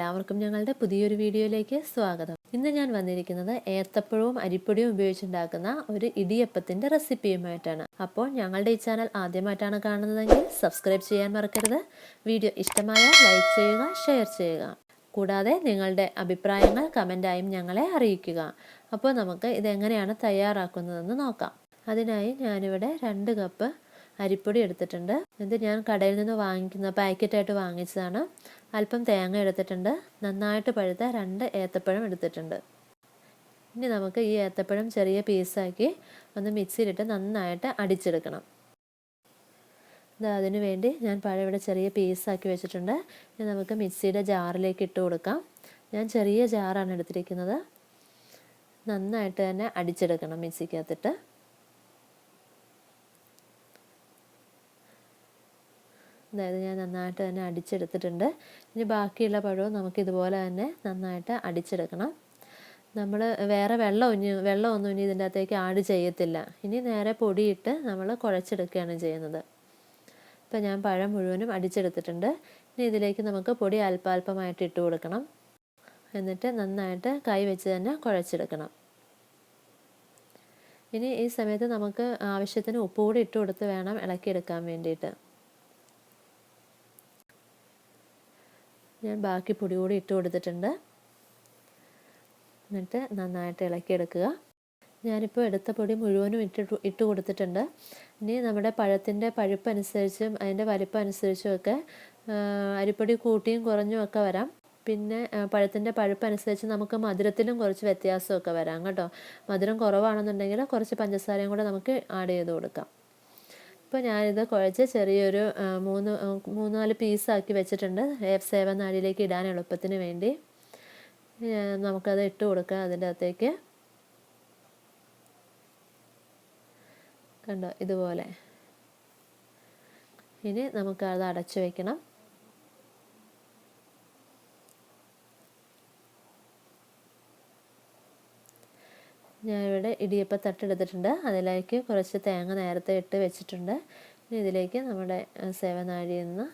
എല്ലാവർക്കും ഞങ്ങളുടെ പുതിയൊരു വീഡിയോയിലേക്ക് സ്വാഗതം. ഇന്ന് ഞാൻ വന്നിരിക്കുന്നത് ഏത്തപ്പഴവും അരിപ്പൊടിയും ഉപയോഗിച്ചുണ്ടാക്കുന്ന ഒരു ഇടിയപ്പത്തിൻ്റെ റെസിപ്പിയുമായിട്ടാണ്. അപ്പോൾ ഞങ്ങളുടെ ഈ ചാനൽ ആദ്യമായിട്ടാണ് കാണുന്നതെങ്കിൽ സബ്സ്ക്രൈബ് ചെയ്യാൻ മറക്കരുത്. വീഡിയോ ഇഷ്ടമായാൽ ലൈക്ക് ചെയ്യുക, ഷെയർ ചെയ്യുക. കൂടാതെ നിങ്ങളുടെ അഭിപ്രായങ്ങൾ കമൻ്റായും ഞങ്ങളെ അറിയിക്കുക. അപ്പോൾ നമുക്ക് ഇതെങ്ങനെയാണ് തയ്യാറാക്കുന്നതെന്ന് നോക്കാം. അതിനായി ഞാനിവിടെ 2 കപ്പ് അരിപ്പൊടി എടുത്തിട്ടുണ്ട്. ഇത് ഞാൻ കടയിൽ നിന്ന് വാങ്ങിക്കുന്ന പാക്കറ്റായിട്ട് വാങ്ങിച്ചതാണ്. അല്പം തേങ്ങ എടുത്തിട്ടുണ്ട്. നന്നായിട്ട് പഴുത്ത 2 ഏത്തപ്പഴം എടുത്തിട്ടുണ്ട്. ഇനി നമുക്ക് ഈ ഏത്തപ്പഴം ചെറിയ പീസാക്കി ഒന്ന് മിക്സിയിലിട്ട് നന്നായിട്ട് അടിച്ചെടുക്കണം. അതിനു വേണ്ടി ഞാൻ പഴം ഇവിടെ ചെറിയ പീസാക്കി വെച്ചിട്ടുണ്ട്. ഇനി നമുക്ക് മിക്സിയുടെ ജാറിലേക്ക് ഇട്ട് കൊടുക്കാം. ഞാൻ ചെറിയ ജാറാണ് എടുത്തിരിക്കുന്നത്. നന്നായിട്ട് തന്നെ അടിച്ചെടുക്കണം മിക്സിക്കകത്തിട്ട്. അതായത് ഞാൻ നന്നായിട്ട് തന്നെ അടിച്ചെടുത്തിട്ടുണ്ട്. ഇനി ബാക്കിയുള്ള പഴവും നമുക്ക് ഇതുപോലെ തന്നെ നന്നായിട്ട് അടിച്ചെടുക്കണം. നമ്മൾ വേറെ വെള്ളമൊന്നും ഇനി ഇതിൻ്റെ അകത്തേക്ക് ആഡ് ചെയ്യത്തില്ല. ഇനി നേരെ പൊടിയിട്ട് നമ്മൾ കുഴച്ചെടുക്കുകയാണ് ചെയ്യുന്നത്. ഇപ്പം ഞാൻ പഴം മുഴുവനും അടിച്ചെടുത്തിട്ടുണ്ട്. ഇനി ഇതിലേക്ക് നമുക്ക് പൊടി അല്പാൽപമായിട്ട് ഇട്ട് കൊടുക്കണം. എന്നിട്ട് നന്നായിട്ട് കൈ വെച്ച് തന്നെ കുഴച്ചെടുക്കണം. ഇനി ഈ സമയത്ത് നമുക്ക് ആവശ്യത്തിന് ഉപ്പ് കൂടി ഇട്ട് കൊടുത്ത് വേണം ഇളക്കിയെടുക്കാൻ വേണ്ടിയിട്ട്. ഞാൻ ബാക്കി പൊടി കൂടി ഇട്ട് കൊടുത്തിട്ടുണ്ട്. എന്നിട്ട് നന്നായിട്ട് ഇളക്കിയെടുക്കുക. ഞാനിപ്പോൾ എടുത്ത പൊടി മുഴുവനും ഇട്ട് കൊടുത്തിട്ടുണ്ട്. ഇനി നമ്മുടെ പഴത്തിൻ്റെ പഴുപ്പനുസരിച്ചും അതിൻ്റെ വലിപ്പമനുസരിച്ചും ഒക്കെ അരിപ്പൊടി കൂട്ടിയും കുറഞ്ഞും ഒക്കെ വരാം. പിന്നെ പഴത്തിൻ്റെ പഴുപ്പനുസരിച്ച് നമുക്ക് മധുരത്തിലും കുറച്ച് വ്യത്യാസമൊക്കെ വരാം കേട്ടോ. മധുരം കുറവാണെന്നുണ്ടെങ്കിൽ കുറച്ച് പഞ്ചസാരയും കൂടെ നമുക്ക് ആഡ് ചെയ്ത് കൊടുക്കാം. ഇപ്പോൾ ഞാനിത് കുഴച്ച് ചെറിയൊരു 3-4 പീസാക്കി വെച്ചിട്ടുണ്ട്. സേവനാഴിയിലേക്ക് ഇടാൻ എളുപ്പത്തിന് വേണ്ടി. നമുക്കത് ഇട്ട് കൊടുക്കാം അതിൻ്റെ അകത്തേക്ക്. കണ്ടോ, ഇതുപോലെ. ഇനി നമുക്കത് അടച്ചു വയ്ക്കണം. ഞാനിവിടെ ഇടിയപ്പ തട്ടെടുത്തിട്ടുണ്ട്. അതിലേക്ക് കുറച്ച് തേങ്ങ നേരത്തെ ഇട്ട് വെച്ചിട്ടുണ്ട്. ഇനി ഇതിലേക്ക് നമ്മുടെ സേവനാഴിയിൽ നിന്ന്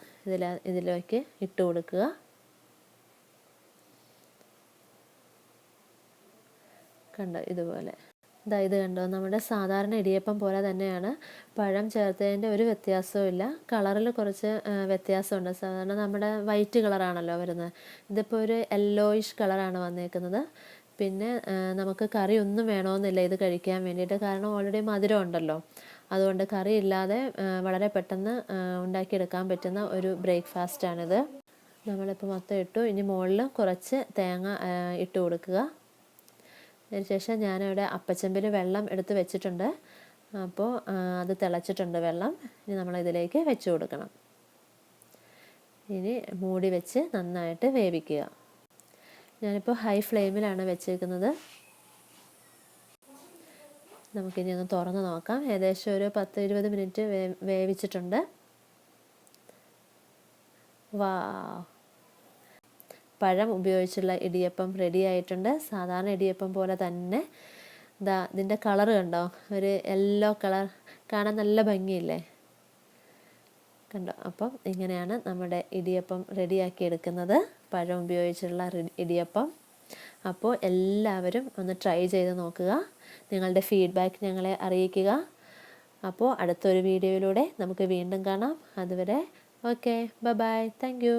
ഇതിലേക്ക് ഇട്ട് കൊടുക്കുക. കണ്ടോ, ഇതുപോലെ. ഇത് കണ്ടോ, നമ്മുടെ സാധാരണ ഇടിയപ്പം പോലെ തന്നെയാണ്. പഴം ചേർത്തതിൻ്റെ ഒരു വ്യത്യാസവും ഇല്ല. കളറിൽ കുറച്ച് വ്യത്യാസമുണ്ട്. സാധാരണ നമ്മുടെ വൈറ്റ് കളറാണല്ലോ വരുന്നത്. ഇതിപ്പോൾ ഒരു യെല്ലോയിഷ് കളറാണ് വന്നേക്കുന്നത്. പിന്നെ നമുക്ക് കറി ഒന്നും വേണമെന്നില്ല ഇത് കഴിക്കാൻ വേണ്ടിയിട്ട്. കാരണം ഓൾറെഡി മധുരം ഉണ്ടല്ലോ. അതുകൊണ്ട് കറി ഇല്ലാതെ വളരെ പെട്ടെന്ന് ഉണ്ടാക്കിയെടുക്കാൻ പറ്റുന്ന ഒരു ബ്രേക്ക്ഫാസ്റ്റാണിത്. നമ്മളിപ്പോൾ മൊത്തം ഇട്ടു. ഇനി മുകളിൽ കുറച്ച് തേങ്ങ ഇട്ട് കൊടുക്കുക. അതിനുശേഷം ഞാനിവിടെ അപ്പച്ചമ്പിൽ വെള്ളം എടുത്ത് വെച്ചിട്ടുണ്ട്. അപ്പോൾ അത് തിളച്ചിട്ടുണ്ട് വെള്ളം. ഇനി നമ്മളിതിലേക്ക് വെച്ച് കൊടുക്കണം. ഇനി മൂടി വെച്ച് നന്നായിട്ട് വേവിക്കുക. ഞാനിപ്പോൾ ഹൈ ഫ്ലെയിമിലാണ് വെച്ചേക്കുന്നത്. നമുക്കിനി ഒന്ന് തുറന്ന് നോക്കാം. ഏകദേശം ഒരു 10-20 മിനിറ്റ് വേവിച്ചിട്ടുണ്ട്. പഴം ഉപയോഗിച്ചുള്ള ഇടിയപ്പം റെഡി ആയിട്ടുണ്ട്. സാധാരണ ഇടിയപ്പം പോലെ തന്നെ. ഇതിൻ്റെ കളറ് കണ്ടോ, ഒരു യെല്ലോ കളർ. കാണാൻ നല്ല ഭംഗിയില്ലേ, കണ്ടോ. അപ്പം ഇങ്ങനെയാണ് നമ്മുടെ ഇടിയപ്പം റെഡിയാക്കി എടുക്കുന്നത്, പഴം ഉപയോഗിച്ചുള്ള ഇടിയപ്പം. അപ്പോൾ എല്ലാവരും ഒന്ന് ട്രൈ ചെയ്ത് നോക്കുക. നിങ്ങളുടെ ഫീഡ്ബാക്ക് ഞങ്ങളെ അറിയിക്കുക. അപ്പോൾ അടുത്തൊരു വീഡിയോയിലൂടെ നമുക്ക് വീണ്ടും കാണാം. അതുവരെ ഓക്കെ, ബൈ, താങ്ക് യു.